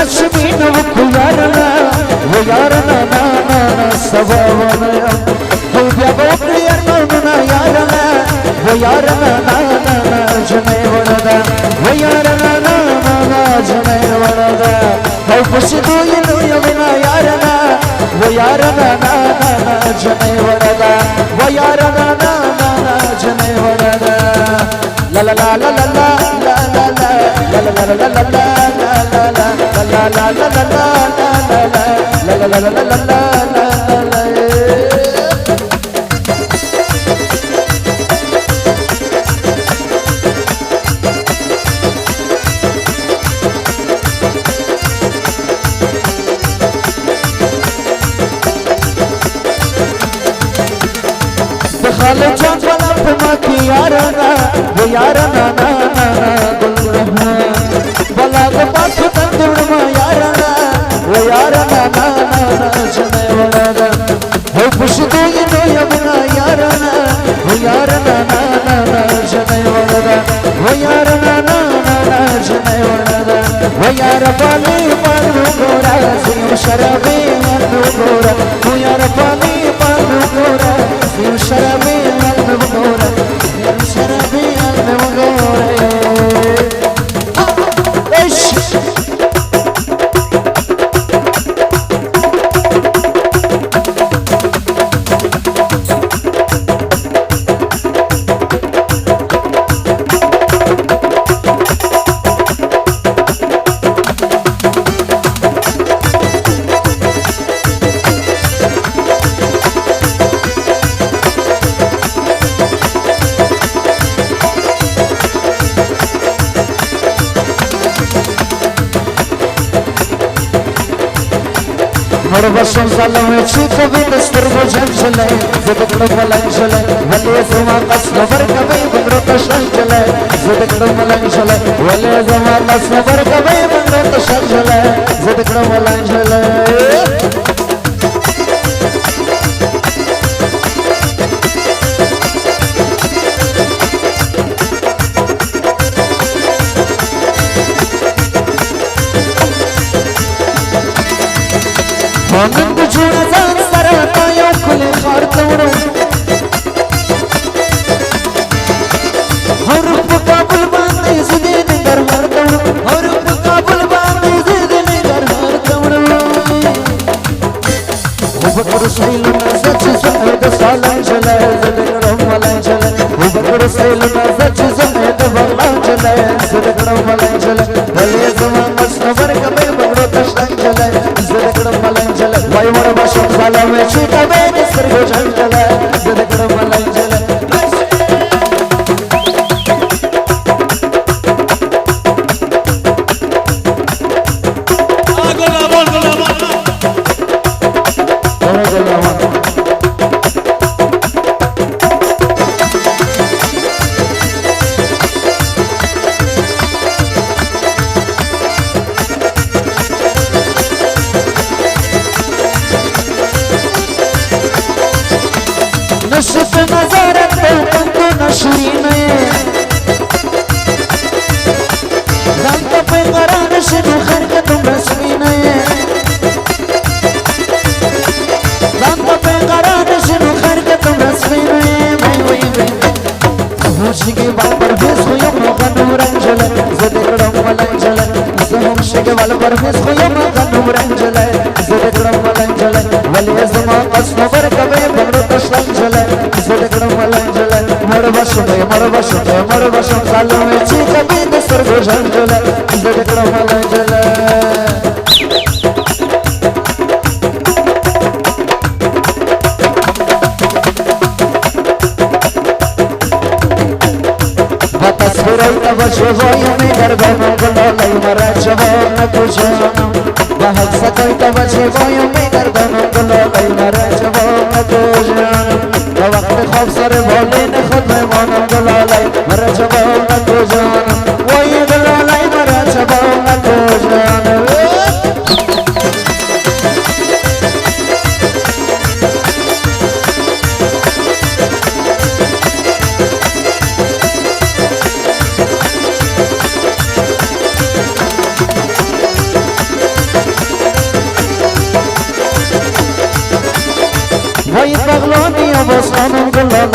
Shmeen Vukuyarana, Vuyarana, Nana, Savavana, Vuyarana, Yarana, Vuyarana, Nana, Janevana, Vuyarana, Nana, Janevana, how Pushidu Yavina Yarana, Vuyarana, Nana, Janevana, Vuyarana, Nana, Janevana, la la la la la la la la la la la la la la la la Morvashon salame chiko videstar bojanjale, zedekdo malanjale, vale zama kasnover kabe bandrota shanjale, zedekdo malanjale, vale zama kasnover kabe bandrota shanjale, zedekdo malanjale. Anand juna zan sarata yo kule khar tawro Haruf kabul bande zidin dar har tawro Haruf kabul bande zidin dar har tawro Ubakar sailuna sach zaid salam jala zidin malan jala Ubakar sailuna sach zaid valan jala zidin malan jala Vale zaman masnavar kabe bagro tashtan jala zidin malan jala Vai morvashon salame chika bene sirgo janjala zedekdo malanjala नशफ नजारत तो नशरीन दांत पे करान शुरू खर्च तुम रस्मीन दांत पे करान शुरू खर्च तुम रस्मीन मैं वही होशी के बाल पर भेस हो यो मगन रंजल ज़दकड़म मलंजल ज़होशी के बाल पर भेस हो यो मगन रंजल ज़दकड़म मलंजल वली ज़मा अस्नवर कबे बंदो तशंजल ज़दकड़म मलंजल मरवशुन कालों में चीज़ भी दस्तर गुजंजल ज़दकड़म मलंजल Tavajvoy me gargano gololay marachvo na kujanam bahag sakoy tavajvoy me gargano gololay marachvo na kujanam waqt khawf sar bole ne khud me manam gololay marachvo na kujanam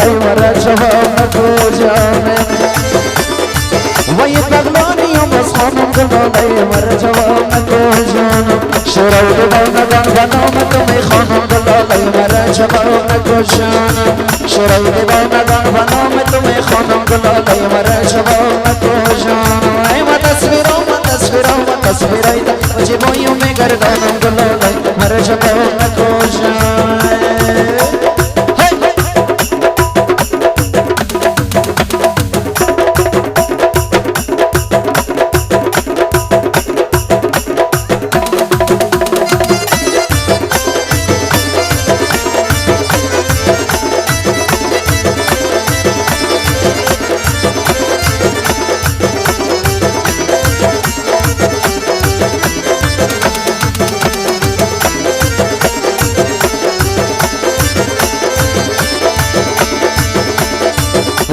लाई मरा जवाब को जाने वही पगलानियों बस खानों को लाई मरा जवाब को जाने शराब दबाना गान बनाओ मैं तुम्हें खानों को लाई मरा जवाब को जाने शराब दबाना गान बनाओ मैं तुम्हें खानों को लाई मरा जवाब को जाने मैं तस्वीरों मुझे बोइयों में गर्दानों को लाई मरा जवाब को जाने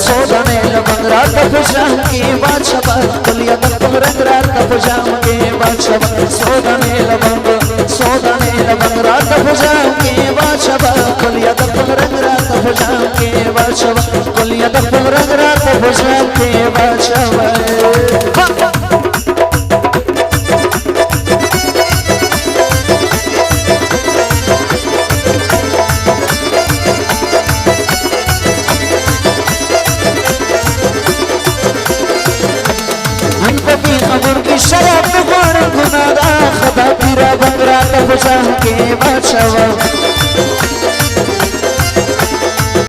सोदने लबंग रात पुजाम के बादशाह कुलिया तक रात पुजाम के बादशाह सोदने लबंग रात पुजाम के बादशाह कुलिया तक रात पुजाम के बादशाह कुलिया तक रात पुजाम के बादशाह शराब गुनादा खदा पीरा बंगरा तब के बादशाह